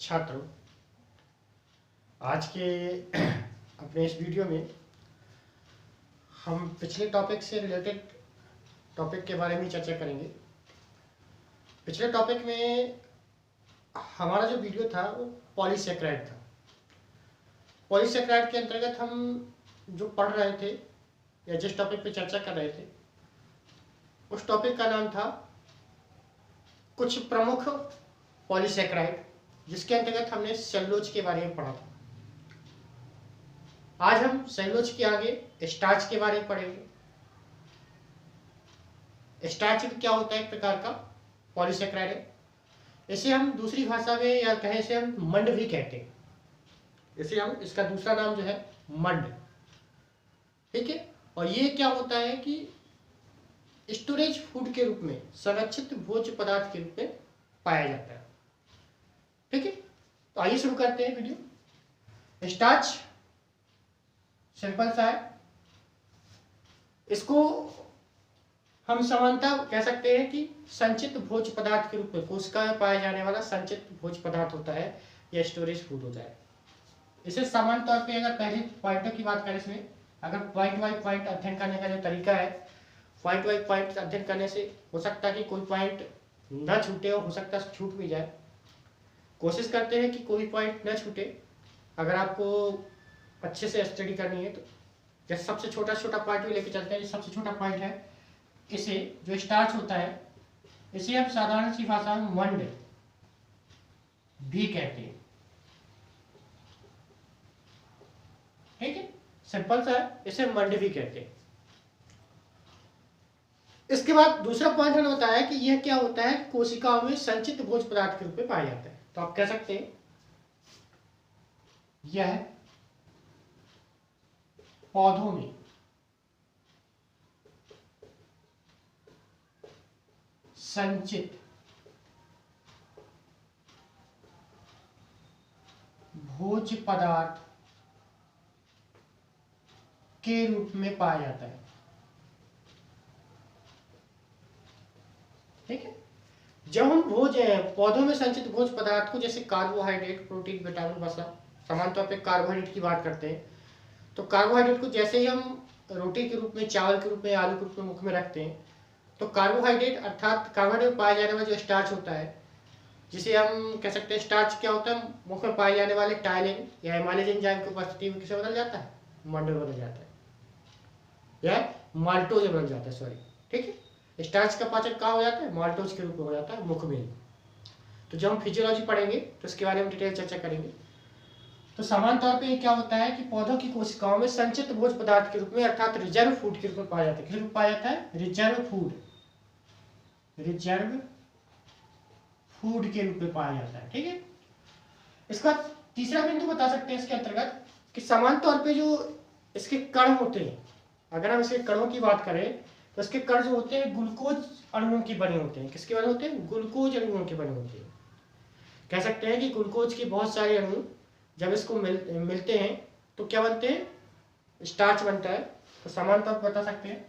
छात्रों, आज के अपने इस वीडियो में हम पिछले टॉपिक से रिलेटेड टॉपिक के बारे में चर्चा करेंगे। पिछले टॉपिक में हमारा जो वीडियो था वो पॉलीसेकेराइड था। पॉलीसेकेराइड के अंतर्गत हम जो पढ़ रहे थे या जिस टॉपिक पे चर्चा कर रहे थे उस टॉपिक का नाम था कुछ प्रमुख पॉलीसेकेराइड, जिसके अंतर्गत हमने सेलुलोज के बारे में पढ़ा था। आज हम सेलुलोज के आगे स्टार्च के बारे में पढ़ेंगे। स्टार्च क्या होता है? एक प्रकार का पॉलीसेकेराइड है। इसे हम दूसरी भाषा में या कहें इसे हम मंड भी कहते हैं। इसे हम इसका दूसरा नाम जो है मंड, ठीक है। और ये क्या होता है कि स्टोरेज फूड के रूप में, संरक्षित भोज्य पदार्थ के रूप में पाया जाता है, ठीक है। तो आइए शुरू करते हैं वीडियो। स्टार्च सिंपल सा है। इसको हम समानतः कह सकते हैं कि संचित भोज्य पदार्थ के रूप में, कोशिका में पाया जाने वाला संचित भोज्य पदार्थ होता है या स्टोरेज फूड होता है। इसे सामान्य तौर पे अगर पहले पॉइंटों की बात करें, इसमें अगर पॉइंट बाई पॉइंट अध्ययन करने का जो तरीका है, पॉइंट बाई पॉइंट अध्ययन करने से हो सकता है कि कोई पॉइंट न छूटे और हो सकता है छूट भी जाए। कोशिश करते हैं कि कोई पॉइंट न छूटे। अगर आपको अच्छे से स्टडी करनी है तो जैसे सबसे छोटा पॉइंट भी लेके चलते हैं। सबसे छोटा पॉइंट है, इसे जो स्टार्च होता है इसे हम साधारण सी भाषा में मंड भी कहते हैं, ठीक है। सिंपल सा है, इसे मंड भी कहते हैं। इसके बाद दूसरा पॉइंट हमने बताया कि यह क्या होता है, कोशिकाओं में संचित भोज्य पदार्थ के रूप में पाया जाता है। तो आप कह सकते हैं यह पौधों में संचित भोज्य पदार्थ के रूप में पाया जाता है, ठीक है। जब हम पौधों में संचित भोज्य पदार्थ को, जैसे कार्बोहाइड्रेट, प्रोटीन, विटामिन, वसा, समान तौर पे कार्बोहाइड्रेट की बात करते हैं, तो कार्बोहाइड्रेट को जैसे ही हम रोटी के रूप में, चावल के रूप में, आलू के रूप में मुख में रखते हैं, तो कार्बोहाइड्रेट अर्थात कार्बोहाइड्रेट में पाया जाने वाला जो स्टार्च होता है, जिसे हम कह सकते हैं स्टार्च क्या होता है, मुख में पाए जाने वाले टाइलिन या एमाइलेज एंजाइम की उपस्थिति में किसे बदल जाता है? मंड में बदल जाता है या माल्टोज में बदल जाता है, सॉरी, ठीक है। स्टार्च का पाचन कहाँ हो जाता है? माल्टोज के रूप में हो जाता है, मुख में। तो जब हम फिजियोलॉजी पढ़ेंगे तो इसके बारे में डिटेल चर्चा करेंगे। तो सामान्य तौर पे ये क्या होता है कि पौधों की कोशिकाओं में संचित भोज्य पदार्थ के रूप में अर्थात रिजर्व फूड के रूप में पाया जाता है। किस रूप में पाया जाता है? रिजर्व फूड के रूप में पाया जाता है, ठीक है। इसका तीसरा बिंदु बता सकते हैं इसके अंतर्गत कि सामान्य तौर पे जो इसके कण होते हैं, अगर हम इसके कणों की बात करें तो इसके कण जो होते हैं ग्लूकोज अणुओं के बने होते हैं। किसके बने होते हैं? ग्लूकोज अणुओं के बने होते हैं। कह सकते हैं कि ग्लूकोज के बहुत सारे अणु जब इसको मिलते हैं तो क्या बनते हैं? स्टार्च बनता है। तो समान तौर बता सकते हैं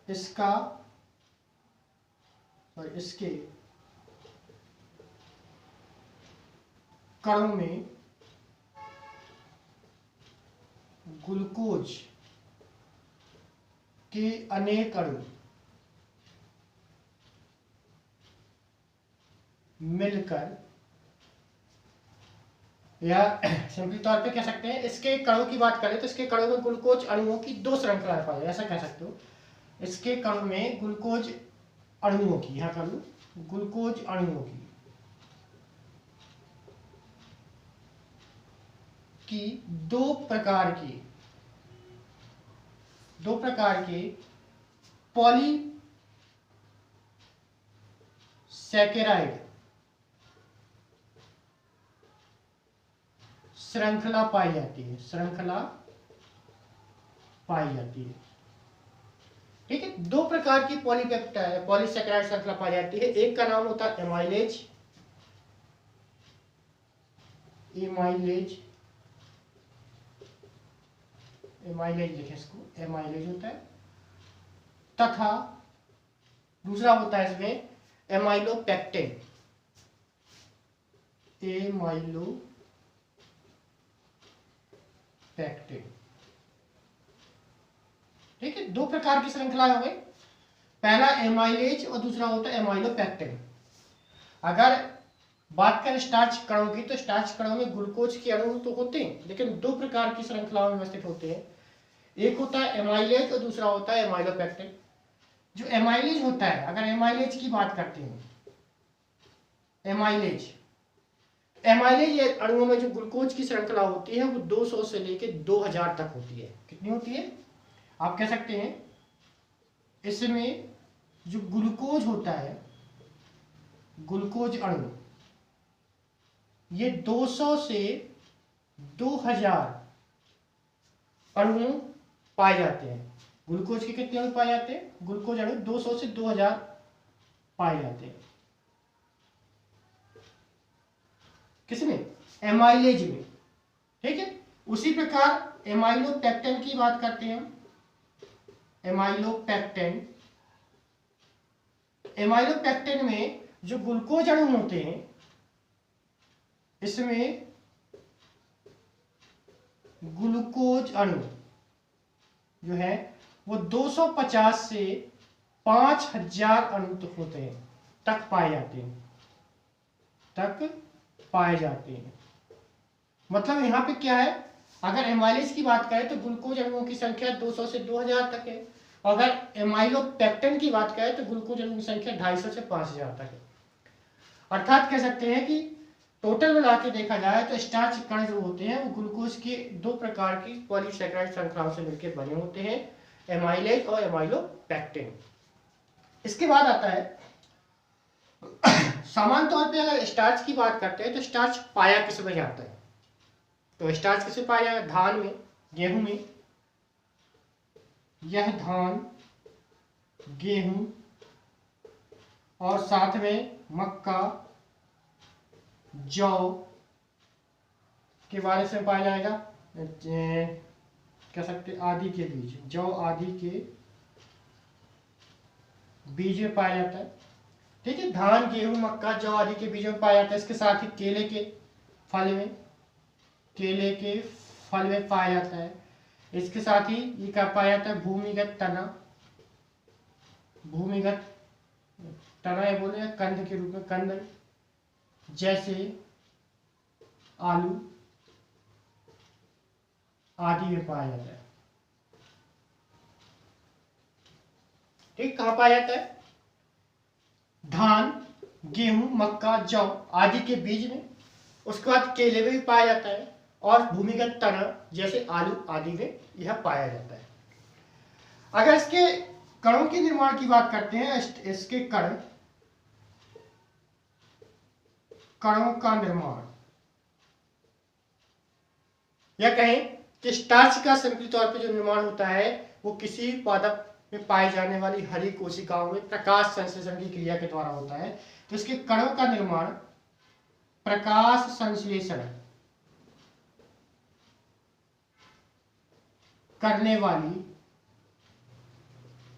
इसका और इसके कणों में ग्लूकोज के अनेक अणु मिलकर, या सिंपली तौर पे कह सकते हैं इसके कणों की बात करें तो इसके कणों में ग्लूकोज अणुओं की दो श्रृंखलाएं पाई, ऐसा कह सकते हो। इसके कणों में ग्लूकोज अणुओं की, यहां कर लो, ग्लूकोज अणुओं की दो प्रकार के पॉलीसैकेराइड श्रृंखला पाई जाती है, ठीक है। दो प्रकार की पॉलीसैकेराइड श्रृंखला पाई जाती है। एक का नाम होता है एमाइलेज लिखे इसको, एमाइलेज होता है, तथा दूसरा होता है इसमें एमाइलोपेक्टिन। एमाइलोपेक्टिन। ठीक है, दो प्रकार की श्रृंखला हो गई, पहला एमाइलेज और दूसरा होता है एमाइलोपेक्टिन। अगर बात करें स्टार्च कणों की, तो स्टार्च कणों में ग्लूकोज के अणु तो होते हैं, लेकिन दो प्रकार की श्रृंखलाओं में व्यवस्थित होते हैं। एक होता है एमाइलेज और दूसरा होता है एमाइलोपेक्टिन। जो एमाइलेज होता है, अगर एमाइलेज की बात करते हैं, एमाइलेज अणुओं में जो ग्लूकोज की श्रृंखला होती है वो 200 से लेकर 2000 तक होती है। कितनी होती है? आप कह सकते हैं इसमें जो ग्लूकोज होता है, ग्लूकोज अणु, ये 200 से 2000 अणु पाए जाते हैं। ग्लूकोज के कितने अणु पाए जाते हैं? ग्लूकोज अणु 200 से 2000 पाए जाते हैं। किसमें? एमाइलेज में। ठीक है, उसी प्रकार एमाइलोपेक्टिन की बात करते हैं हम। एमाइलोपेक्टिन में जो ग्लूकोज अणु होते हैं, इसमें ग्लूकोज अणु जो है वो 250 से 5000 अणु तक होते हैं, तक पाए जाते हैं। मतलब यहाँ पे क्या है, अगर एमाइलेज की बात करें तो ग्लूकोज अणुओं की संख्या 200 से 2000 तक है, और अगर एमाइलोपेक्टिन की बात करें तो ग्लूकोज अणुओं की संख्या 250 से 5000 तक है। अर्थात कह सकते हैं कि टोटल मिला के देखा जाए तो स्टार्च कण जो होते हैं वो ग्लूकोज के दो प्रकार की पॉलीसैकेराइड श्रृंखलाओं से मिलकर बने होते हैं, एमाइलेज और एमाइलोपेक्टिन। इसके बाद आता है सामान्य तौर पे अगर स्टार्च की बात करते हैं तो स्टार्च पाया किसमें जाता है? तो स्टार्च किसे पाया जाएगा? धान में, गेहूं में। यह धान, गेहूं और साथ में मक्का, जौ के बारे से पाया जाएगा, कह सकते आदि के बीज, जौ आदि के बीज में पाया जाता है। ठीक है, धान, गेहूं, मक्का, जौ आदि के बीजों में पाया जाता है। इसके साथ ही केले के फल में पाया जाता है। इसके साथ ही ये क्या पाया जाता है? भूमिगत तना या बोले या कंद के रूप में, कंद जैसे आलू आदि में पाया जाता है। ठीक, कहां पाया जाता है? धान, गेहूं, मक्का, जौ आदि के बीज में। उसके बाद केले में भी पाया जाता है, और भूमिगत तना जैसे आलू आदि में यह पाया जाता है। अगर इसके कणों के निर्माण की बात करते हैं, इसके कणों का निर्माण, या कहें कि स्टार्च का सिंपली तौर पे जो निर्माण होता है वो किसी पादप में पाई जाने वाली हरी कोशिकाओं में प्रकाश संश्लेषण की क्रिया के द्वारा होता है। तो इसके कणों का निर्माण प्रकाश संश्लेषण करने वाली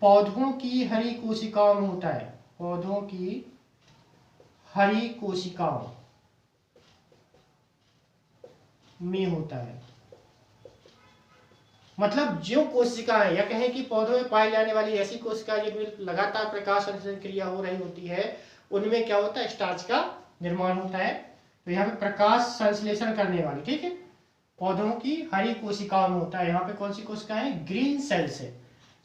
पौधों की हरी कोशिकाओं में होता है। पौधों की हरी कोशिकाओं में होता है। मतलब जो कोशिकाएं, या कहें कि पौधों में पाई जाने वाली ऐसी कोशिकाएं जिनमें लगातार प्रकाश संश्लेषण क्रिया हो रही होती है, उनमें क्या होता है? स्टार्च का निर्माण होता है। तो यहाँ पे प्रकाश संश्लेषण करने वाली, ठीक है, पौधों की हरी कोशिकाओं में होता है। यहाँ पे कौन सी कोशिकाएं? ग्रीन सेल्स है,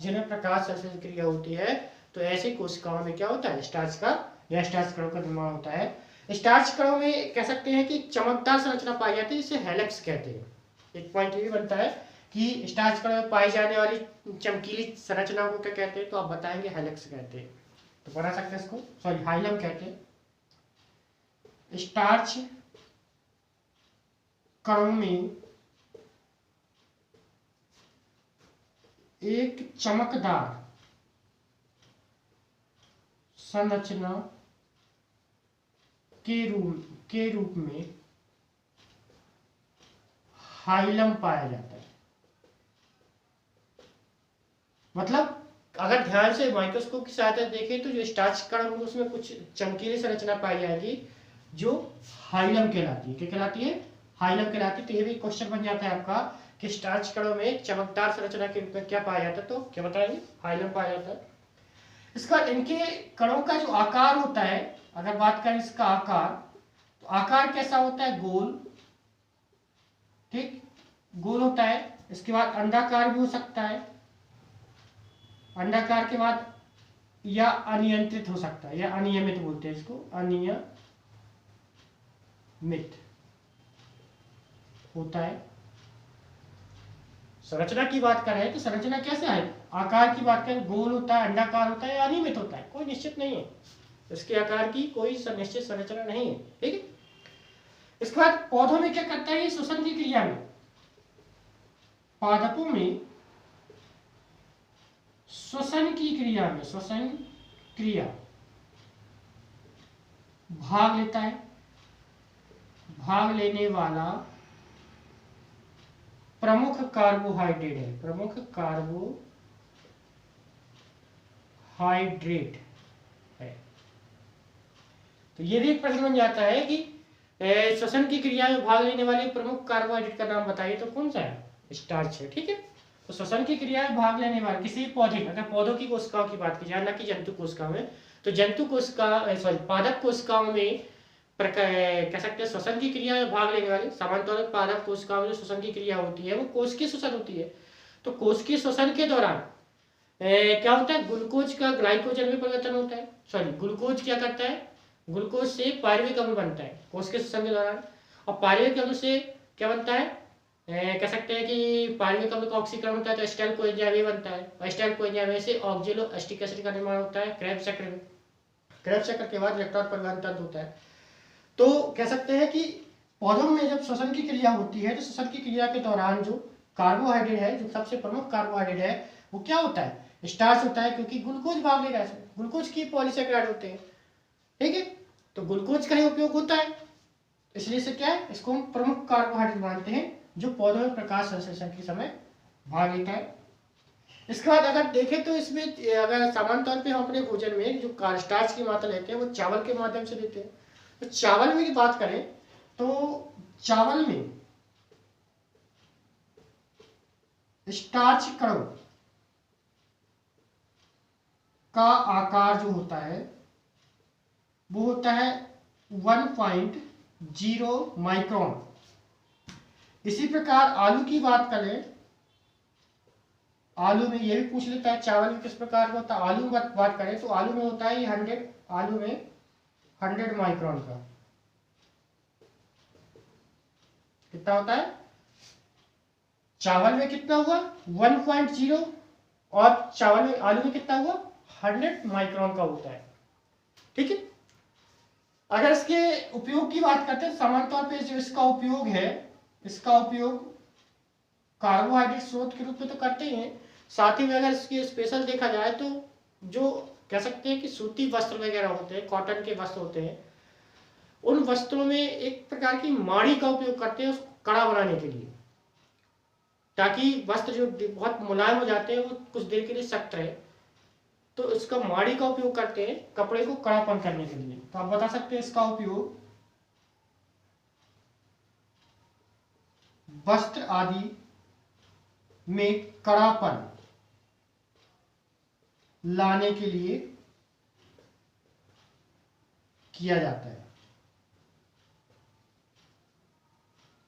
जिनमें प्रकाश संश्लेषण क्रिया होती है। तो ऐसी कोशिकाओं में क्या होता है? स्टार्च का या स्टार्च कणों का निर्माण होता है। स्टार्च कणों में कह सकते हैं कि चमकदार संरचना पाई जाती है, इसे हेलिक्स कहते हैं। एक पॉइंट ये भी बनता है कि स्टार्च कणों में पाई जाने वाली चमकीली संरचना को क्या कहते हैं? तो आप बताएंगे हेलिक्स कहते हैं। तो बना सकते हैं इसको, सॉरी हाइलम कहते हैं। स्टार्च कणों में एक चमकदार संरचना के रूप में हाइलम पाया जाता है। मतलब अगर ध्यान से माइक्रोस्कोप की सहायता देखें तो जो स्टार्च कण होंगे उसमें कुछ चमकीली संरचना पाई जाएगी, जो हाइलम कहलाती है। क्या कहलाती है? हाइलम कहलाती है। तो ये भी क्वेश्चन बन जाता है आपका कि स्टार्च कणों में चमकदार संरचना के रूप में क्या पाया जाता है, तो क्या बताएंगे? हाइलम पाया जाता है। इसका इनके कणों का जो आकार होता है, अगर बात करें इसका आकार, तो आकार कैसा होता है? गोल, ठीक, गोल होता है। इसके बाद अंडाकार भी हो सकता है, अंडाकार के बाद या अनियंत्रित हो सकता है, या अनियमित बोलते हैं इसको, अनियमित होता है। संरचना की बात करें तो संरचना कैसा है? आकार की बात करें, गोल होता है, अंडाकार होता है या अनियमित होता है, कोई निश्चित नहीं है, इसके आकार की कोई निश्चित संरचना नहीं है, ठीक है। इसके बाद पौधों में क्या करता है? श्वसन की क्रिया में, पादपों में श्वसन की क्रिया में, श्वसन क्रिया भाग लेता है। भाग लेने वाला प्रमुख कार्बोहाइड्रेट है, प्रमुख कार्बोहाइड्रेट है। तो ये भी एक प्रश्न बन जाता है कि श्वसन की क्रिया में भाग लेने वाले प्रमुख कार्बोहाइड्रेट का नाम बताइए, तो कौन सा है? स्टार्च है, ठीक है। तो श्वसन की क्रिया में भाग लेने वाले किसी पौधे, अगर पौधों की कोशिकाओं की बात की जाए, न कि जंतु कोशिकाओं में, तो जंतु कोशिका सॉरी पादप कोशिकाओं में कह सकते हैं श्वसन की क्रिया में भाग लेने वाले, सामान्य तौर पर पादप कोशिकाओं में जो श्वसन की क्रिया होती है वो कोशिकीय श्वसन होती है। तो कोशिकीय श्वसन के दौरान क्या होता है? ग्लूकोज का ग्लाइकोजन में परिवर्तन होता है, सॉरी ग्लूकोज क्या करता है? ग्लूकोज से पायरुविक अम्ल बनता है कोशिकीय श्वसन के दौरान, और पायरुविक अम्ल से क्या बनता है? कह सकते हैं कि पायरुविक अम्ल का ऑक्सीकरण होता है तो एस्टाइल कोएंजाइम ए बनता है, और एस्टाइल कोएंजाइम ए से ऑक्जेलो एसिटिक एसिड का निर्माण होता है क्रेब्स चक्र में। क्रेब्स चक्र के बाद इलेक्ट्रॉन परिवहन तंत्र होता है। तो कह सकते हैं कि पौधों में जब श्वसन की क्रिया होती है तो श्वसन की क्रिया के दौरान जो कार्बोहाइड्रेट है, जो सबसे प्रमुख कार्बोहाइड्रेट है, वो क्या होता है? स्टार्च होता है, क्योंकि ग्लूकोज भाग ले रहा है, ग्लूकोज की पॉलीसेकेराइड होते हैं, ठीक है। तो ग्लूकोज का ही उपयोग होता है, इसलिए से क्या है? इसको हम प्रमुख कार्बोहाइड्रेट मानते हैं जो पौधों में प्रकाश संश्लेषण के समय भाग लेता है। इसके बाद अगर देखें तो इसमें अगर सामान्य तौर पे हम अपने भोजन में जो स्टार्च की मात्रा लेते हैं वो चावल के माध्यम से लेते हैं। तो चावल में की बात करें तो चावल में स्टार्च कणों का आकार जो होता है वो होता है 1.0 माइक्रोन। इसी प्रकार आलू की बात करें, आलू में ये भी पूछ लेता है चावल में किस प्रकार का होता है। आलू में बात करें तो आलू में होता है ये 100, आलू में 100 माइक्रोन का कितना होता है? चावल में कितना हुआ? 1.0, और चावल में, आलू में कितना हुआ? 100 माइक्रोन का होता है, ठीक है। अगर इसके उपयोग की बात करते हैं, सामान्य तौर पे जो इसका उपयोग है, इसका उपयोग कार्बोहाइड्रेट स्रोत के रूप में तो करते ही हैं, साथ ही में अगर इसकी स्पेशल देखा जाए तो जो कह सकते हैं कि सूती वस्त्र वगैरह होते हैं, कॉटन के वस्त्र होते हैं, उन वस्त्रों में एक प्रकार की माड़ी का उपयोग करते हैं उसको कड़ा बनाने के लिए, ताकि वस्त्र जो बहुत मुलायम हो जाते हैं वो कुछ देर के लिए सख्त रहे। तो इसका माड़ी का उपयोग करते हैं कपड़े को कड़ापन करने के लिए। तो आप बता सकते हैं इसका उपयोग वस्त्र आदि में कड़ापन लाने के लिए किया जाता है,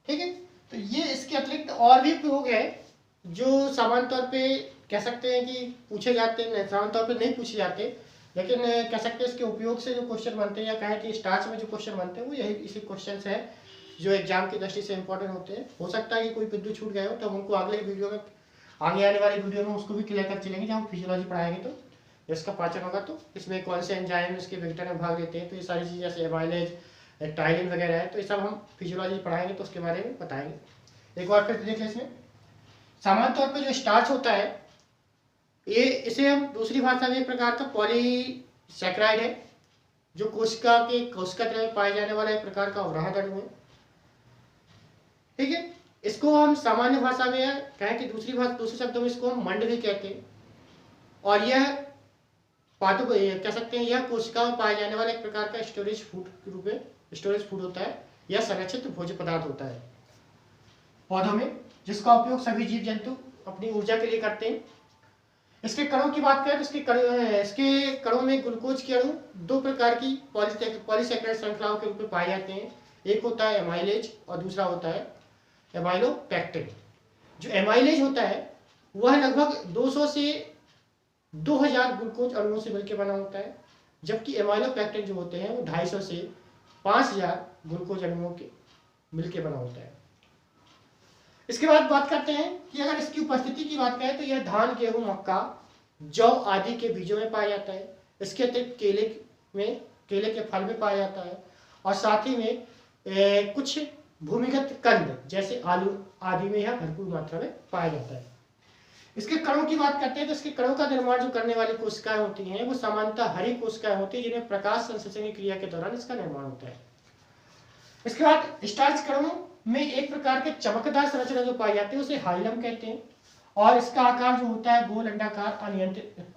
ठीक है। तो ये इसके अतिरिक्त और भी उपयोग है जो सामान्य तौर पे कह सकते हैं कि पूछे जाते हैं, सामान्य तौर पे नहीं पूछे जाते, लेकिन कह सकते हैं इसके उपयोग से जो क्वेश्चन बनते हैं, या कहें कि स्टार्च में जो क्वेश्चन बनते हैं वो यही इसी क्वेश्चन है जो एग्जाम की दृष्टि से इंपॉर्टेंट होते हैं। हो सकता है कि कोई बिंदु छूट गए हो तो हम उनको अगले वीडियो में, आगे आने वाली वीडियो में उसको भी क्लियर कर चलेंगे जब हम फिजियोलॉजी पढ़ाएंगे। तो इसका पाचन होगा तो इसमें कौन से एंजाइम इसके विघटन में भाग लेते हैं, तो ये सारी चीज़ें जैसे एमाइलेज, टाइलिन वगैरह है, तो ये सब हम फिजियोलॉजी पढ़ाएंगे तो उसके बारे में बताएंगे। एक बार फिर देख लें, इसमें सामान्य तौर पर जो स्टार्च होता है ये, इसे हम दूसरी भाषा में एक प्रकार का पॉलीसैकेराइड है जो कोशिका द्रव्य में पाए जाने वाला एक प्रकार का अवराहक अणु है, ठीक है। इसको हम सामान्य भाषा में कहें कि दूसरे शब्दों में इसको हम मंड भी कहते हैं, और यह पादप कह सकते हैं यह कोशिका में पाए जाने वाला एक प्रकार का स्टोरेज फूड के रूप में स्टोरेज फूड होता है या संरक्षित भोज्य पदार्थ होता है पौधों में, जिसका उपयोग सभी जीव जंतु अपनी ऊर्जा के लिए करते हैं। इसके कणों की बात करें तो इसके कणों में ग्लूकोज के अणु दो प्रकार की पॉलीसेकेराइड श्रृंखलाओं के रूप में पाए जाते हैं। एक होता है एमाइलेज और दूसरा होता है एमाइलोपेक्टिन। जो एमाइलेज होता है वह लगभग 200 से 2000 ग्लूकोज अणुओं से मिलकर बना होता है, जबकि एमाइलोपेक्टिन जो होते हैं वो 250 से 5000 ग्लूकोज अणुओं के मिलकर बना होता है। इसके बाद बात करते हैं कि अगर इसकी उपस्थिति की बात करें तो यह धान, गेहूं, मक्का, जौ आदि के बीजों में पाया जाता है। इसके अतिरिक्त केले के फल में पाया जाता है और साथ ही में कुछ भूमिगत कंद जैसे आलू आदि में यह भरपूर मात्रा में पाया जाता है। इसके कणों की बात करते हैं तो इसके कणों का निर्माण जो करने वाली कोशिकाएं होती हैं वो सामान्यतः हरी कोशिकाएं होती हैं, जिन्हें प्रकाश संश्लेषण की क्रिया के दौरान इसका निर्माण होता है। इसके बाद स्टार्च कणों में एक प्रकार के चमकदार संरचना जो पाई जाती है उसे हाइलम कहते हैं और इसका आकार जो होता है गोल अंडाकार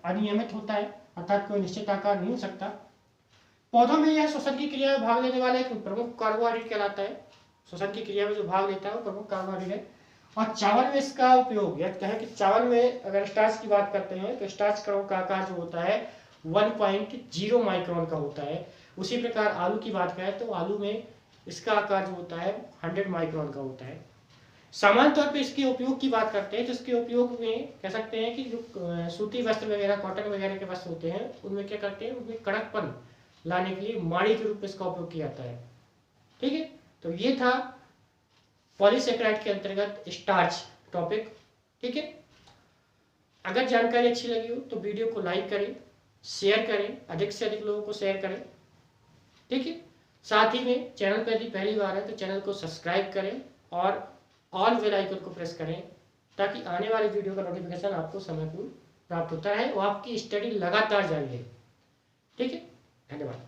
अनियमित होता है, अर्थात कोई निश्चित आकार नहीं हो सकता। पौधों में यह श्वसन की क्रिया में भाग लेने वाला एक प्रमुख कार्बोहाइड्रेट कहलाता है। श्वसन की क्रिया में जो भाग लेता है वो प्रमुख कार्बोहाइड्रेट है। और चावल में इसका उपयोग, यह कहें कि चावल में अगर स्टार्च की बात करते हैं तो स्टार्च कणों का आकार जो होता है 1.0 माइक्रोन का होता है। उसी प्रकार आलू की बात करें तो आलू में इसका आकार जो होता है 100 माइक्रोन का होता है। सामान्य तौर पे इसके उपयोग की बात करते हैं तो इसके उपयोग में कह सकते हैं कि जो सूती वस्त्र वगैरह, कॉटन वगैरह के वस्त्र होते हैं उनमें क्या करते हैं, उनमें कड़कपन लाने के लिए माड़ी के रूप में इसका उपयोग किया जाता है। ठीक है, तो ये था पॉलीसेकेराइड के अंतर्गत स्टार्च टॉपिक। ठीक है, अगर जानकारी अच्छी लगी हो तो वीडियो को लाइक करें, शेयर करें, अधिक से अधिक लोगों को शेयर करें। ठीक है, साथ ही में चैनल पर यदि पहली बार है तो चैनल को सब्सक्राइब करें और ऑल बेल आइकन को प्रेस करें ताकि आने वाली वीडियो का नोटिफिकेशन आपको समय पर प्राप्त होता रहे और आपकी स्टडी लगातार जारी रहे। ठीक है, धन्यवाद।